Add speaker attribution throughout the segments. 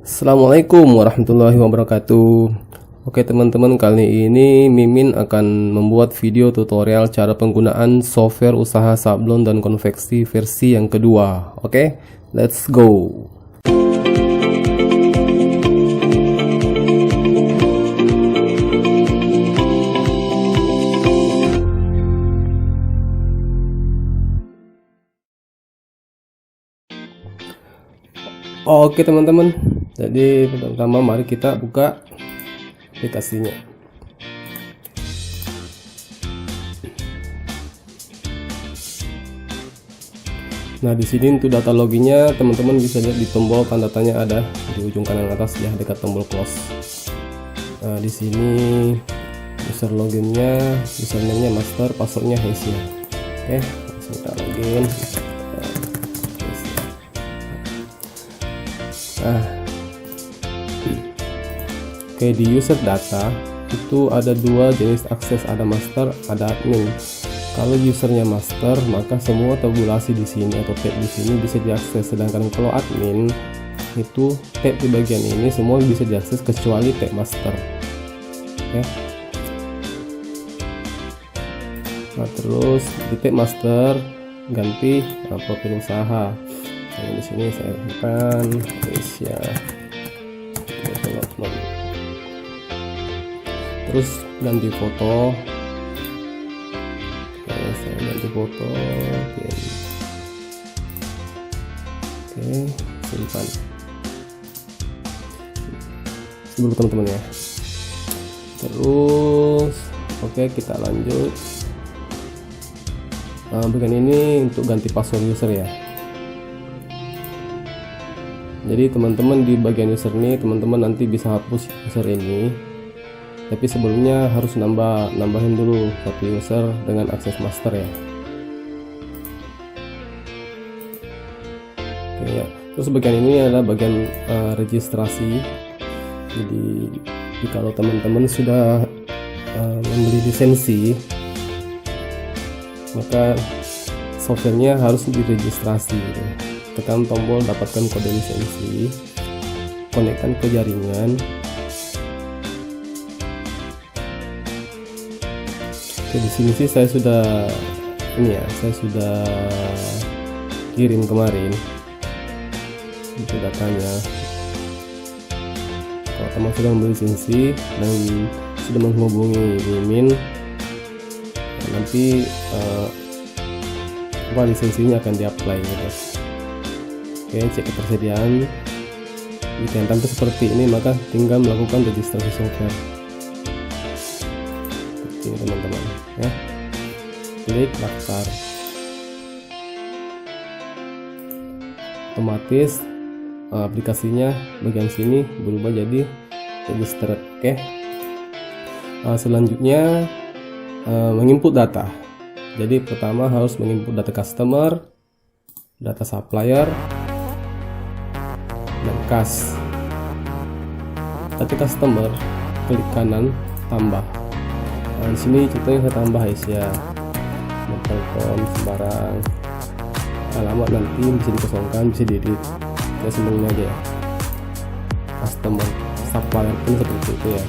Speaker 1: Assalamualaikum warahmatullahi wabarakatuh. Oke teman-teman, kali ini Mimin akan membuat video tutorial cara penggunaan software usaha sablon dan konveksi versi yang kedua. Oke, let's go. Oke teman-teman, jadi pertama mari kita buka aplikasinya. Nah, di sini untuk data loginnya teman-teman bisa lihat di tombol tanda tanya ada di ujung kanan atas ya, dekat tombol close. Nah, di sini user loginnya, username-nya master, passwordnya Hesia. Oke, langsung kita login. Oke, di user data itu ada dua jenis akses, ada master, ada admin. Kalau usernya master, maka semua tabulasi di sini atau tab di sini bisa diakses. Sedangkan kalau admin itu tab di bagian ini semua bisa diakses kecuali tab master. Oke. Nah, terus di tab master ganti profil usaha. Nah, di sini saya tekan Asia Development. Terus ganti foto. Oke, saya ganti foto. Oke, simpan dulu teman-teman ya. Terus oke, kita lanjut. Bagian ini untuk ganti password user ya. Jadi teman-teman di bagian user ini teman-teman nanti bisa hapus user ini, tapi sebelumnya harus nambahin dulu satu user dengan akses master ya. Oke ya. Terus bagian ini adalah bagian registrasi. Jadi kalau teman-teman sudah membeli lisensi, maka softwarenya harus diregistrasi gitu. Tekan tombol dapatkan kode lisensi, konekkan ke jaringan. Oke, di sini sih saya sudah kirim kemarin itu datanya. Kalau teman sudah membeli lisensi dan sudah menghubungi Mimin, nanti lisensinya akan diapply gitu. Oke, cek ketersediaan. Jika yang tampil seperti ini, maka tinggal melakukan registrasi software seperti ini teman-teman ya. Klik daftar, otomatis aplikasinya bagian sini berubah jadi register. Oke, selanjutnya menginput data. Jadi pertama harus menginput data customer, data supplier, dan kas. Data customer, klik kanan tambah. Nah, di sini contohnya saya tambah Asia, telepon sembarang, alamat nanti bisa dikosongkan, bisa diedit. Saya sembunyiin aja ya. Customer, supplier pun seperti itu ya.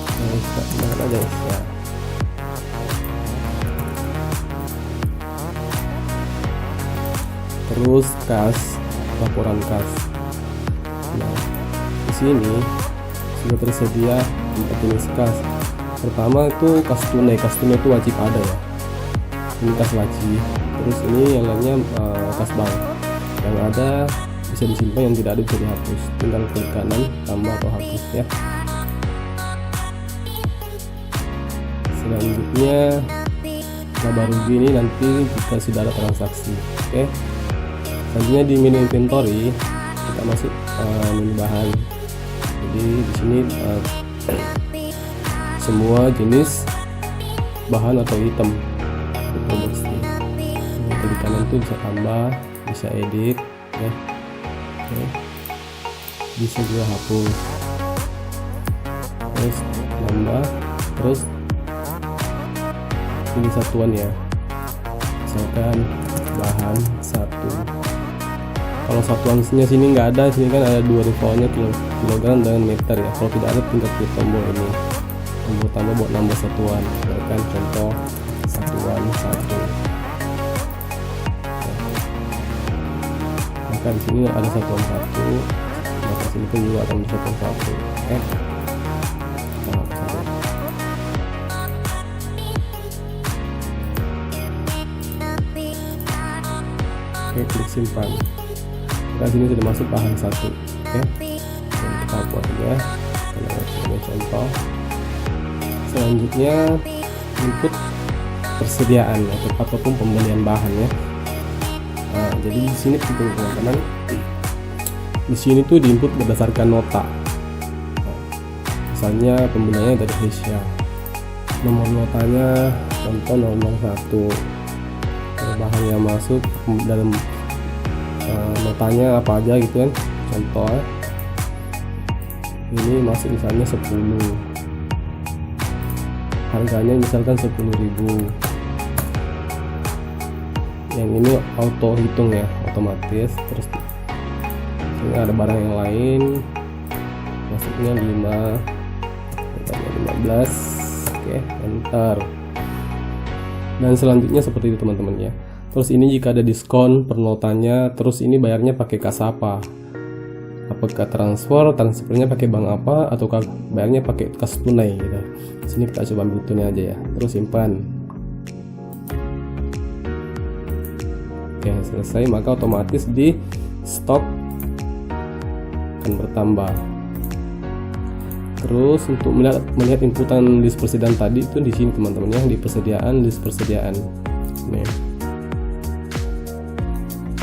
Speaker 1: Nah, kita tambahkan aja ya. Terus kas, laporan kas. Nah, di sini sudah tersedia 4 jenis kas. Pertama itu kas tunai. Kas tunai itu wajib ada ya. Ini kas wajib. Terus ini yang lainnya kas bank. Yang ada bisa disimpan, yang tidak ada bisa dihapus. Tinggal klik kanan tambah atau hapus ya. Selanjutnya laba rugi ini nanti jika sudah ada transaksi. Oke. Selanjutnya di menu inventory kita masuk menu bahan. Jadi di sini semua jenis bahan atau item produksi. Klik kanan itu bisa tambah, bisa edit ya. Oke. Bisa juga hapus. Terus nambah, terus pilih satuan ya. Misalkan bahan 1 Kalau satuannya sini nggak ada, sini kan ada dua infonya kilogram dan meter ya. Kalau tidak ada, tinggal klik tombol ini, tombol tambah buat nambah satuan. Misalkan contoh satuan 1. Maka di sini ada satuan 1, maka sini pun juga akan satuan 1. Oke, klik simpan. Maka sini sudah masuk bahan 1. Oke, dan kita buat ya. Ini contoh. Selanjutnya input persediaan ataupun pembelian bahan ya. Nah, jadi di sini penting teman-teman. Di sini tuh diinput berdasarkan nota. Nah, misalnya pembeliannya dari Asia. Nomor notanya contoh 001. Bahan yang masuk dalam notanya apa aja gitu kan. Contoh ini masuk misalnya 10. Harganya misalkan 10.000. Yang ini auto hitung ya, otomatis. Terus ini ada barang yang lain masuknya 5, 15. Oke, enter. Dan selanjutnya seperti itu teman-teman ya. Terus ini jika ada diskon per notanya, terus ini bayarnya pakai kas apa? Apakah transfernya pakai bank apa, ataukah bayarnya pakai kas tunai gitu. Sini kita coba ambil tunai aja ya. Terus simpan. Oke, selesai, maka otomatis di stok akan bertambah. Terus untuk melihat inputan list persediaan tadi itu di sini teman-teman ya, di persediaan, list persediaan.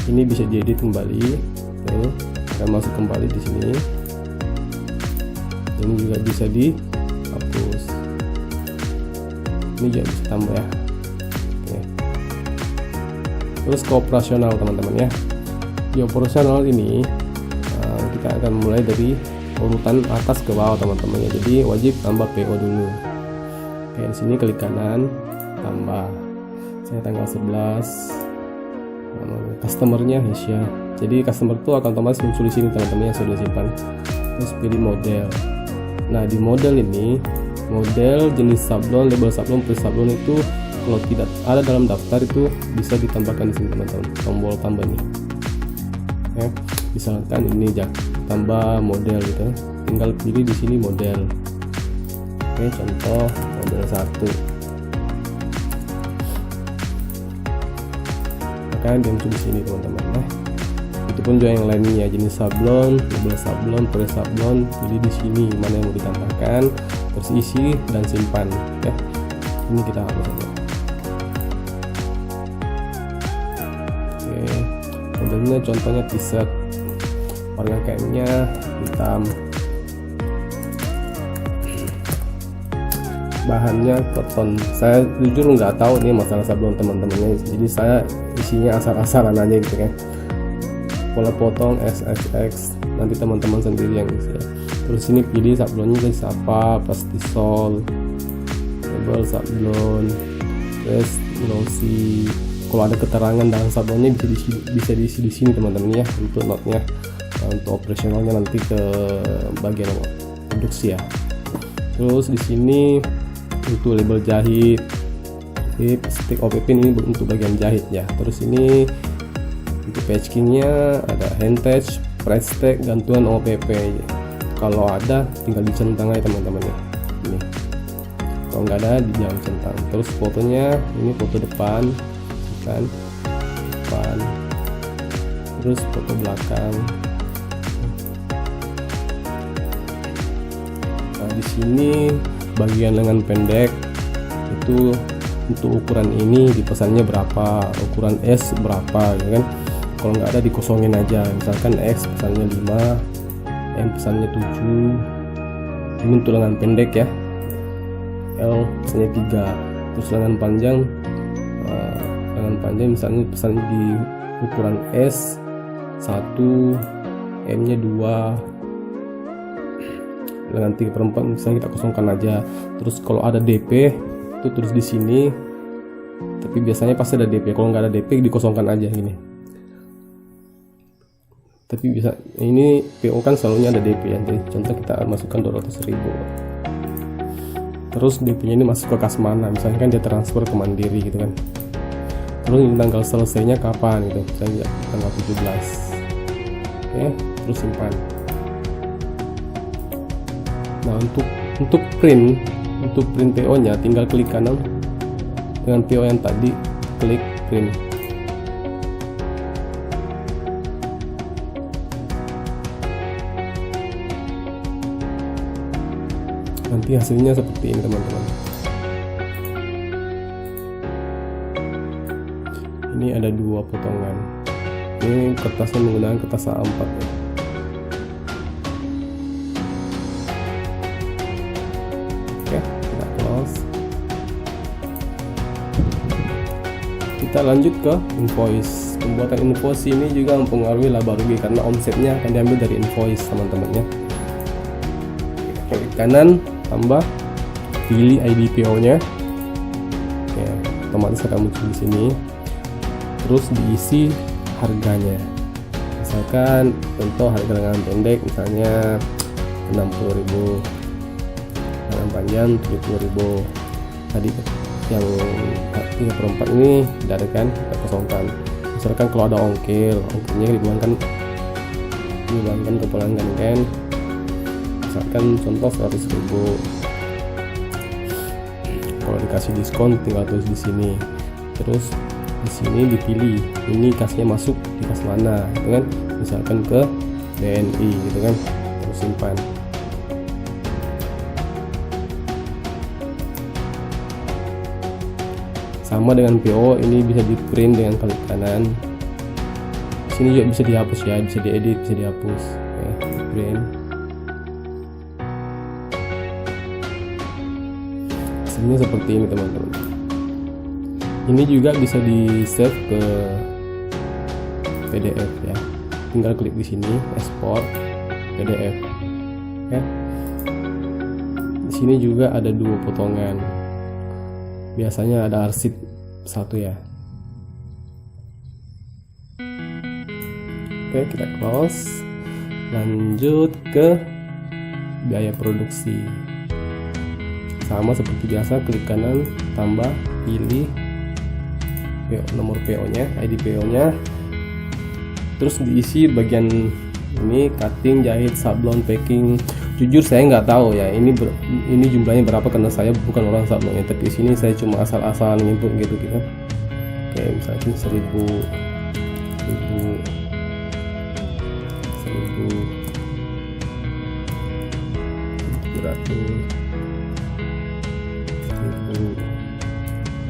Speaker 1: Ini bisa diedit kembali. Kita masuk kembali di sini. Ini juga bisa dihapus. Ini juga bisa tambah ya. Oke. Terus ke operasional teman-teman ya. Di operasional ini kita akan mulai dari urutan atas ke bawah teman-teman ya. Jadi wajib tambah PO dulu. Oke, di sini klik kanan, tambah. Saya tanggal 11. Customernya Asia. Jadi customer itu akan otomatis muncul di sini teman-teman yang sudah simpan. Terus pilih model. Nah, di model ini, model, jenis sablon, label sablon, pre sablon itu kalau tidak ada dalam daftar itu bisa ditambahkan di sini teman-teman. Tombol tambah nih. Oke, misalkan ini tambah model gitu. Tinggal pilih di sini model. Oke, contoh model 1. Maka dia muncul di sini teman-teman ya. Itu pun juga yang lainnya, jenis sablon, label sablon, pre sablon, pilih di sini mana yang mau ditambahkan, terus isi dan simpan ya. Ini kita hapus saja. Oke, modelnya contohnya t-shirt, warna kainnya hitam, bahannya cotton. Saya jujur nggak tahu nih masalah sablon teman-temannya, jadi saya isinya asal-asalan aja gitu kan. Pola potong SXX, nanti teman-teman sendiri yang isi ya. Terus ini pilih sablonnya jenis apa, pastisol, label sablon, terus glossy. Kalau ada keterangan dalam sablonnya bisa diisi di sini teman-teman ya, untuk notnya. Nah, untuk operasionalnya nanti ke bagian produksi ya. Terus di sini untuk label jahit, stick OPP ini untuk bagian jahit ya. Terus ini untuk patchingnya ada hand touch, price tag, gantungan OPP. Kalau ada tinggal dicentang aja teman-teman ya. Ini. Kalau nggak ada jangan centang. Terus fotonya ini foto depan, kan? Depan. Terus foto belakang. Nah, di sini bagian lengan pendek itu untuk ukuran ini dipesannya berapa, ukuran S berapa gitu kan. Kalau nggak ada dikosongin aja, misalkan X pesannya 5, M pesannya 7. Ini untuk lengan pendek ya, L pesannya 3. Terus lengan panjang misalnya pesannya di ukuran S 1, M nya 2. Lengan 3/4 misalnya kita kosongkan aja. Terus kalau ada DP itu tulis di sini, tapi biasanya pasti ada DP. Kalau nggak ada DP dikosongkan aja gini. Tapi bisa, ini PO kan selalunya ada DP ya, jadi contoh kita masukkan 200.000, terus DP nya ini masuk ke kas mana, misalnya kan dia transfer ke Mandiri gitu kan, terus ini tanggal selesainya kapan gitu, misalnya tanggal 17. Oke, terus simpan. Nah, untuk print PO nya tinggal klik kanan dengan PO yang tadi, klik print. Nanti hasilnya seperti ini teman-teman. Ini ada 2 potongan. Ini kertasnya menggunakan kertas A4 ya. Oke, kita close. Kita lanjut ke invoice. Pembuatan invoice ini juga mempengaruhi laba rugi karena omsetnya akan diambil dari invoice teman-teman ya. Klik kanan, tambah, pilih ID PO nya, ya, otomatis akan muncul di sini. Terus diisi harganya, misalkan contoh harga lengan pendek misalnya 60.000, lengan panjang 70.000. Tadi yang 3/4 ini tidak ada kan, kita kosongkan. Misalkan kalau ada ongkirnya dibuangkan ke pelanggan kan, misalkan contoh 100.000. Kalau dikasih diskon tinggal tulis di sini. Terus di sini dipilih ini kasnya masuk di kas mana, gitu kan? Misalkan ke BNI gitu kan. Terus simpan. Sama dengan PO, ini bisa di print dengan klik kanan. Sini juga bisa dihapus ya, bisa diedit, bisa dihapus. Oke, di print. Hasilnya seperti ini teman-teman. Ini juga bisa di save ke PDF ya. Tinggal klik di sini, export PDF. Oke. Di sini juga ada 2 potongan. Biasanya ada arsip 1 ya. Oke, kita close. Lanjut ke biaya produksi. Sama seperti biasa, klik kanan, tambah, pilih nomor PO nya, ID PO nya. Terus diisi bagian ini, cutting, jahit, sablon, packing. Jujur saya nggak tahu ya ini jumlahnya berapa karena saya bukan orang sablonnya, tapi di sini saya cuma asal-asalan input gitu. Oke, misalnya 1.000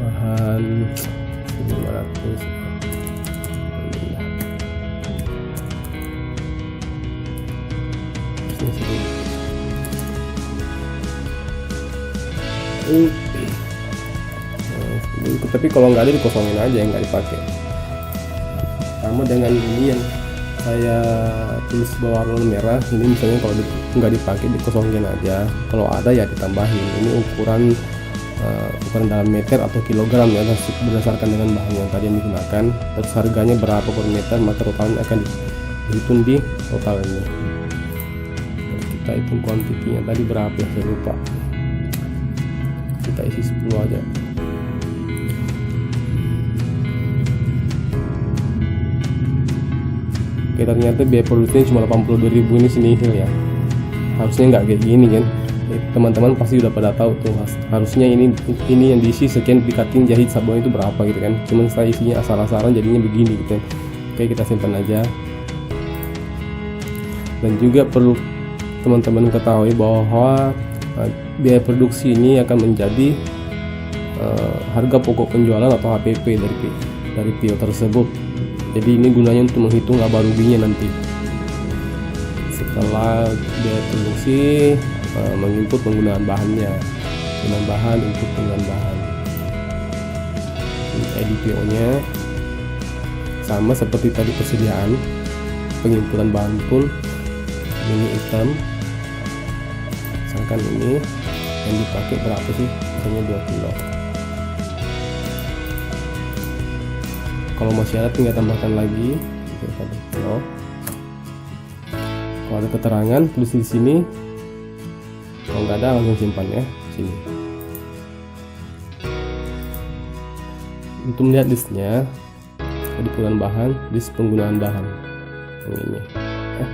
Speaker 1: bahan 1.500. Tapi kalau nggak ada dikosongin aja, nggak dipakai. Sama dengan ini yang saya tulis berwarna merah, ini misalnya kalau nggak dipakai dikosongin aja, kalau ada ya ditambahin. Ini ukuran dalam meter atau kilogram ya, berdasarkan dengan bahan yang tadi yang digunakan. Terus harganya berapa per meter, maka totalnya akan dihitung di total ini. Terus kita hitung kuantitinya tadi berapa ya, saya lupa. Kita isi 10 aja. Oke, ternyata biaya produksinya cuma 82.000 ini senihil ya. Harusnya nggak kayak gini kan. Teman-teman pasti udah pada tahu tuh, harusnya ini yang diisi sekian, di cutting, jahit, sablon itu berapa gitu kan. Cuman saya isinya asal-asalan jadinya begini gitu. Oke, kita simpan aja. Dan juga perlu teman-teman ketahui bahwa biaya produksi ini akan menjadi harga pokok penjualan atau HPP dari PO tersebut. Jadi ini gunanya untuk menghitung laba ruginya nanti. Setelah biaya produksi, menginput penggunaan bahannya, penggunaan bahan, input penggunaan bahan. Ini ID PO nya sama seperti tadi persediaan, penginputan bahan pun ini item. Misalkan ini yang dipakai berapa sih, misalnya 2 kilo. Kalau masih ada tinggal tambahkan lagi 1 kilo. Kalau ada keterangan tulis di sini, kalau nggak ada langsung simpan ya sini. Untuk melihat listnya, jadi penggunaan bahan, list penggunaan bahan yang ini ya.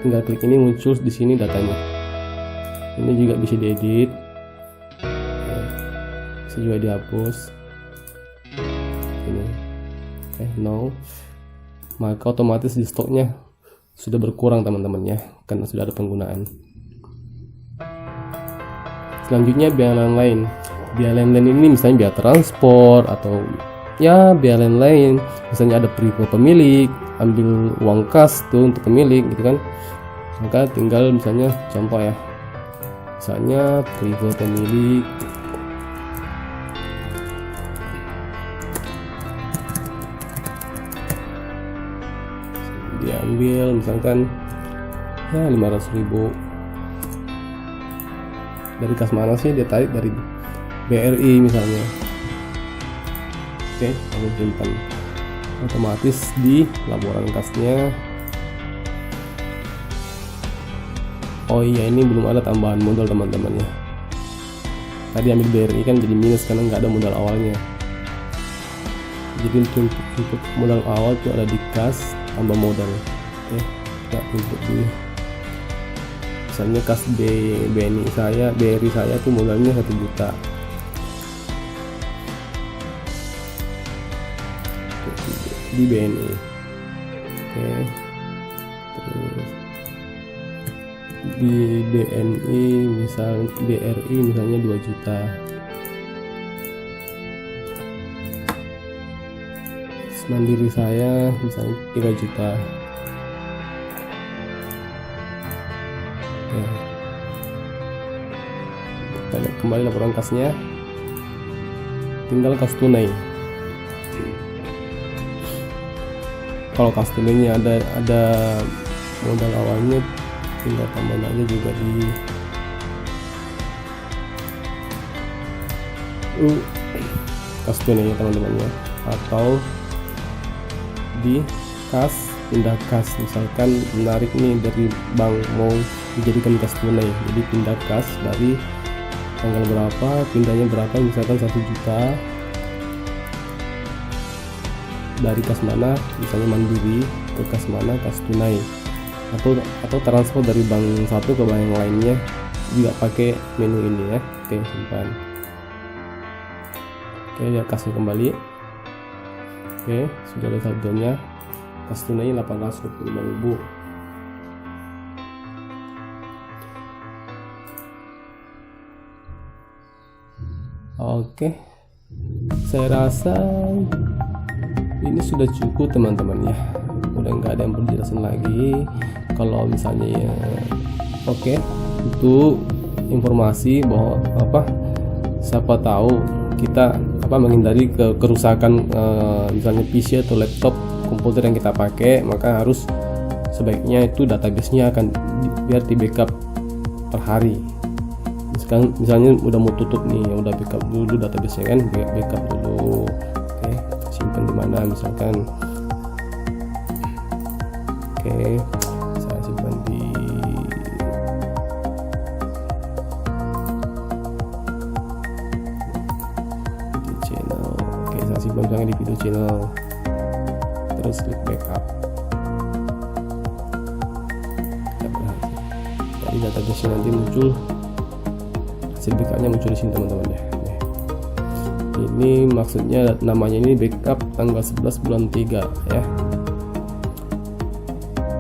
Speaker 1: Tinggal klik ini, muncul di sini datanya. Ini juga bisa diedit ya. Bisa juga dihapus ini no, maka otomatis di stoknya sudah berkurang teman-teman ya, karena sudah ada penggunaan. Selanjutnya biaya lain. Biaya lain ini misalnya biaya transport atau ya biaya lain, misalnya ada privo pemilik, ambil uang kas tuh untuk pemilik gitu kan. Maka tinggal misalnya contoh ya, misalnya privo pemilik diambil misalkan ya 500.000. Dari kas mana sih? Dia tarik dari BRI misalnya. Oke, lalu simpan. Otomatis di laporan kasnya. Oh iya, ini belum ada tambahan modal teman-teman ya. Tadi ambil BRI kan jadi minus karena nggak ada modal awalnya. Jadi untuk modal awal itu ada di kas tambah modal. Oke, kita input dulu. Misalnya kas BNI BRI saya tuh modalnya 1 juta. Di BNI. Oke. Terus di BNI BRI misalnya 2 juta. Mandiri saya misalnya 3 juta. Oke. Kita lihat kembali laporan kasnya. Tinggal kas tunai. Kalau kas tunainya ada modal awalnya, tinggal tambahin aja juga di kas tunainya teman-teman ya, atau di kas pindah kas, misalkan menarik nih dari bank mau dijadikan kas tunai, jadi pindah kas dari tanggal berapa, pindahnya berapa, misalkan 1 juta dari kas mana, misalnya Mandiri ke kas mana, kas tunai, atau transfer dari bank satu ke bank yang lainnya juga pakai menu ini ya. Oke, simpan. Oke, lihat kasnya kembali. Oke, sudah ada saldonya. Kas tunai 825.000. Oke, saya rasa ini sudah cukup teman-teman ya, udah nggak ada yang perlu dijelasin lagi. Kalau misalnya ya oke, untuk informasi bahwa siapa tahu kita menghindari kerusakan misalnya PC atau laptop komputer yang kita pakai, maka harus sebaiknya itu database-nya akan biar di backup per hari. Misalnya udah mau tutup nih, udah backup dulu database-nya kan, backup dulu. Oke, simpan di mana misalkan. Oke, saya simpan di video channel. Oke, saya simpan misalnya di video channel. Terus klik backup. Jadi database nanti muncul, hasil backupnya muncul di sini teman-teman ya. Ini maksudnya namanya ini backup tanggal 11 bulan 3 ya.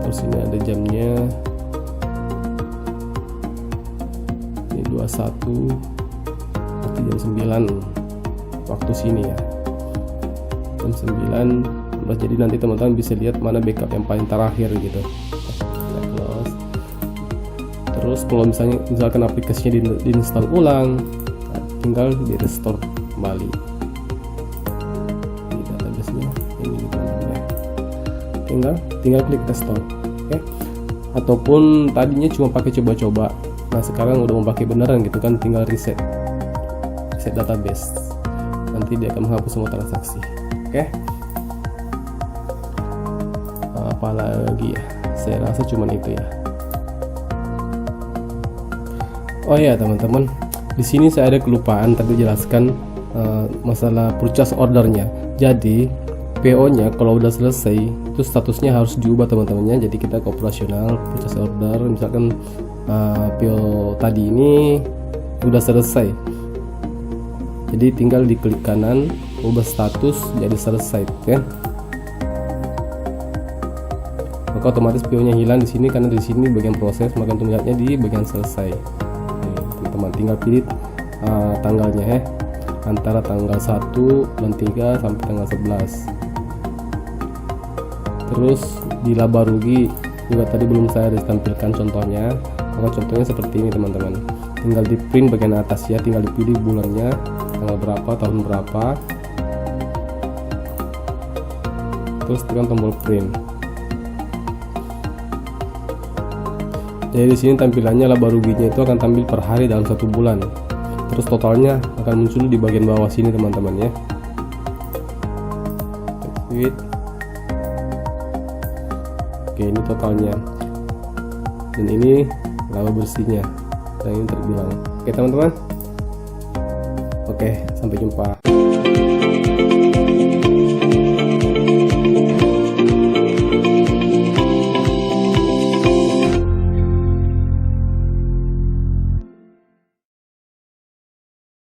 Speaker 1: Terus ini ada jamnya, ini 21 berarti jam 9 waktu sini ya, jam 9. Jadi nanti teman-teman bisa lihat mana backup yang paling terakhir gitu. Close. Terus kalau misalkan aplikasinya diinstal ulang, tinggal di restore kembali di database-nya ini gitu ya. Tinggal klik restore. Oke. Ataupun tadinya cuma pakai coba-coba, nah sekarang udah mau pakai beneran gitu kan, tinggal reset database, nanti dia akan menghapus semua transaksi. Oke. Apalagi ya, Saya rasa cuman itu ya. Oh ya teman-teman, di sini saya ada kelupaan tadi jelaskan masalah purchase ordernya. Jadi PO-nya kalau udah selesai itu statusnya harus diubah teman-temannya. Jadi kita ke operasional purchase order, misalkan PO tadi ini udah selesai, jadi tinggal diklik kanan ubah status jadi selesai kan. Maka otomatis PO-nya hilang di sini karena di sini bagian proses, maka untuk melihatnya di bagian selesai. Teman-teman tinggal pilih tanggalnya ya, antara tanggal 1 dan 3 sampai tanggal 11. Terus di laba rugi juga tadi belum saya tampilkan contohnya, maka contohnya seperti ini teman-teman. Tinggal di print bagian atas ya, tinggal dipilih bulannya, tanggal berapa, tahun berapa, terus tekan tombol print. Jadi di sini tampilannya laba ruginya itu akan tampil per hari dalam 1 bulan. Terus totalnya akan muncul di bagian bawah sini teman-teman ya. Oke, ini totalnya. Dan ini laba bersihnya. Dan ini terbilang. Oke teman-teman. Oke, sampai jumpa.